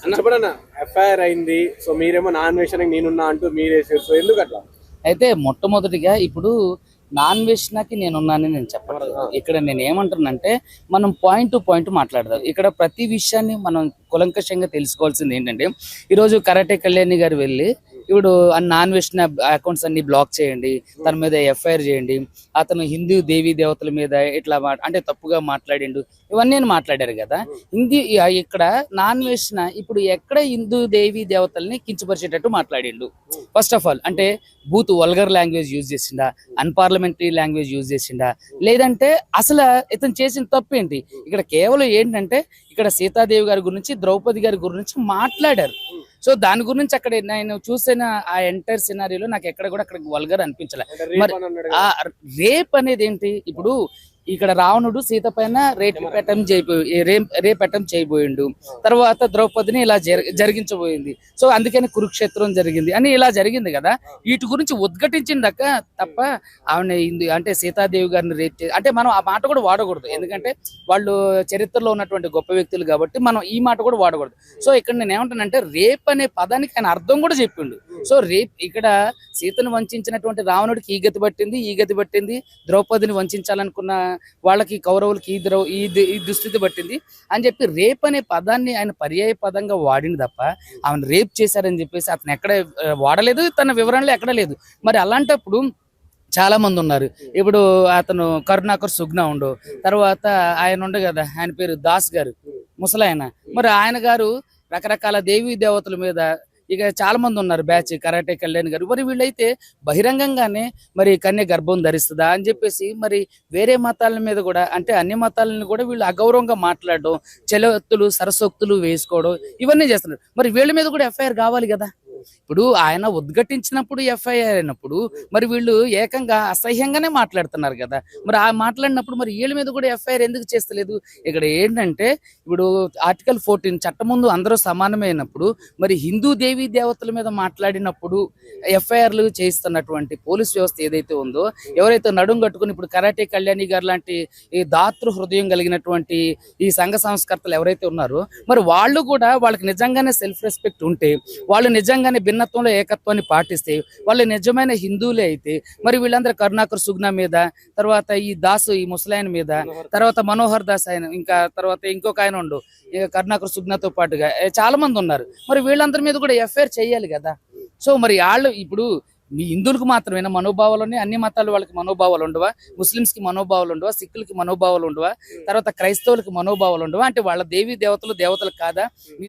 అన్న చెప్పడన్నా ఎఫ్ఐఆర్ అయింది. సో మీరేమో నాన్ వేషన్ నేనున్నా అంటూ మీరేసారు. సో ఎందుకు అట్లా? అయితే మొట్టమొదటిగా ఇప్పుడు నాన్ వెజ్కి నేనున్నానని నేను చెప్పట్లేదు. ఇక్కడ నేను ఏమంటున్నానంటే మనం పాయింట్ టు పాయింట్ మాట్లాడదాం. ఇక్కడ ప్రతి విషయాన్ని మనం కులంకషంగా తెలుసుకోవాల్సింది ఏంటంటే, ఈరోజు కరాటే కళ్యాణి గారు వెళ్ళి ఇప్పుడు నాన్ వెజ్ అకౌంట్స్ అన్ని బ్లాక్ చేయండి, తన మీద ఎఫ్ఐఆర్ చేయండి, అతను హిందూ దేవీ దేవతల మీద ఇట్లా అంటే తప్పుగా మాట్లాడిండు, ఇవన్నీ మాట్లాడారు కదా. ఇక్కడ నాన్ వెజ్ ఇప్పుడు ఎక్కడ హిందూ దేవీ దేవతల్ని కించపరిచేటట్టు మాట్లాడిండు. ఫస్ట్ ఆఫ్ ఆల్ అంటే బూత్ వల్గర్ లాంగ్వేజ్ యూజ్ చేసిండా, అన్పార్లమెంటరీ లాంగ్వేజ్ యూజ్ చేసిండా, లేదంటే అసలు ఇతను చేసిన తప్పు ఏంటి? ఇక్కడ కేవలం ఏంటంటే ఇక్కడ సీతాదేవి గారి గురించి, ద్రౌపది గారి గురించి మాట్లాడారు. సో దాని గురించి అక్కడ నేను చూసిన ఆ ఎంటైర్ సినారీలో నాకు ఎక్కడ కూడా అక్కడ వల్గర్ అనిపించలే. మరి ఆ రేప్ అనేది ఏంటి? ఇప్పుడు ఇక్కడ రావణుడు సీత పైన రేప్ అటెంప్ట్ చేయబోయిండు, తర్వాత ద్రౌపదిని ఇలా జరిగించబోయింది. సో అందుకని కురుక్షేత్రం జరిగింది అని ఇలా జరిగింది కదా. వీటి గురించి ఉద్ఘటించిందక తప్ప ఆవిడ అంటే సీతాదేవి గారిని రేప్ అంటే మనం ఆ మాట కూడా వాడకూడదు. ఎందుకంటే వాళ్ళు చరిత్రలో ఉన్నటువంటి గొప్ప వ్యక్తులు కాబట్టి మనం ఈ మాట కూడా వాడకూడదు. సో ఇక్కడ నేను ఏమంటానంటే రేప్ అనే పదానికి ఆయన అర్థం కూడా చెప్పిండు. సో రేప్ ఇక్కడ సీతను వంచినటువంటి రావణుడికి ఈ గతి పట్టింది, ద్రౌపదిని వంచాలనుకున్న వాళ్ళకి కౌరవులకి ఈ దుస్థితి పట్టింది అని చెప్పి రేప్ అనే పదాన్ని ఆయన పర్యాయ పదంగా వాడింది తప్ప ఆమెను రేప్ చేశారని చెప్పేసి అతను ఎక్కడ వాడలేదు, తన వివరణలో ఎక్కడ లేదు. మరి అలాంటప్పుడు చాలా మంది ఉన్నారు. ఇప్పుడు అతను కరుణాకర్ సుగ్నా ఉండు, తర్వాత ఆయన ఉండు కదా, ఆయన పేరు దాస్ గారు, ముసలాయన. మరి ఆయన గారు రకరకాల దేవీ దేవతల మీద ఇక చాలా మంది ఉన్నారు బ్యాచ్, కరాటే కళ్యాణ్ గారు. మరి వీళ్ళైతే బహిరంగంగానే మరి కన్య గర్భం ధరిస్తుందా అని చెప్పేసి మరి వేరే మతాల మీద కూడా అంటే అన్ని మతాలను కూడా వీళ్ళు అగౌరవంగా మాట్లాడడం, చెలొత్తులు సరసోక్తులు వేసుకోవడం ఇవన్నీ చేస్తున్నారు. మరి వీళ్ళ మీద కూడా ఎఫ్ఐఆర్ కావాలి కదా. ఇప్పుడు ఆయన ఉద్ఘటించినప్పుడు ఎఫ్ఐఆర్ అయినప్పుడు మరి వీళ్ళు ఏకంగా అసహ్యంగానే మాట్లాడుతున్నారు కదా. మరి ఆ మాట్లాడినప్పుడు మరి వీళ్ళ మీద కూడా ఎఫ్ఐఆర్ ఎందుకు చేస్తలేదు? ఇక్కడ ఏంటంటే ఇప్పుడు ఆర్టికల్ 14 చట్టం ముందు అందరూ సమానమైనప్పుడు మరి హిందూ దేవీ దేవతల మీద మాట్లాడినప్పుడు ఎఫ్ఐఆర్లు చేయిస్తున్నటువంటి పోలీస్ వ్యవస్థ ఏదైతే ఉందో, ఎవరైతే నడుం కట్టుకుని ఇప్పుడు కరాటే కళ్యాణి గారు లాంటి ఈ దాతృ హృదయం కలిగినటువంటి ఈ సంఘ సంస్కర్తలు ఎవరైతే ఉన్నారో మరి వాళ్ళు కూడా వాళ్ళకి నిజంగానే సెల్ఫ్ రెస్పెక్ట్ ఉంటే, వాళ్ళు నిజంగానే భిన్నత్వంలో ఏకత్వాన్ని పాటిస్తే, వాళ్ళు నిజమైన హిందువులే అయితే మరి వీళ్ళందరూ కరుణాకర్ సుగ్నా మీద, తర్వాత ఈ దాసు ఈ ముసలాయన మీద, తర్వాత మనోహర్ దాస్ ఆయన, ఇంకా తర్వాత ఇంకొక ఆయన ఉండు కరుణాకర్ సుగ్నాతో పాటుగా చాలా మంది ఉన్నారు. మరి వీళ్ళందరి మీద కూడా ఎఫ్ఐఆర్ చేయాలి కదా. సో మరి వాళ్ళు ఇప్పుడు మీ హిందువులకు మాత్రమేనా మనోభావాలు ఉన్నాయి? అన్ని మతాల వాళ్ళకి మనోభావాలు ఉండవా? ముస్లింస్ కి మనోభావాలు ఉండవా? సిక్కులకి మనోభావాలు ఉండవా? తర్వాత క్రైస్తవులకి మనోభావాలు ఉండవా? అంటే వాళ్ళ దేవీ దేవతలు కాదా?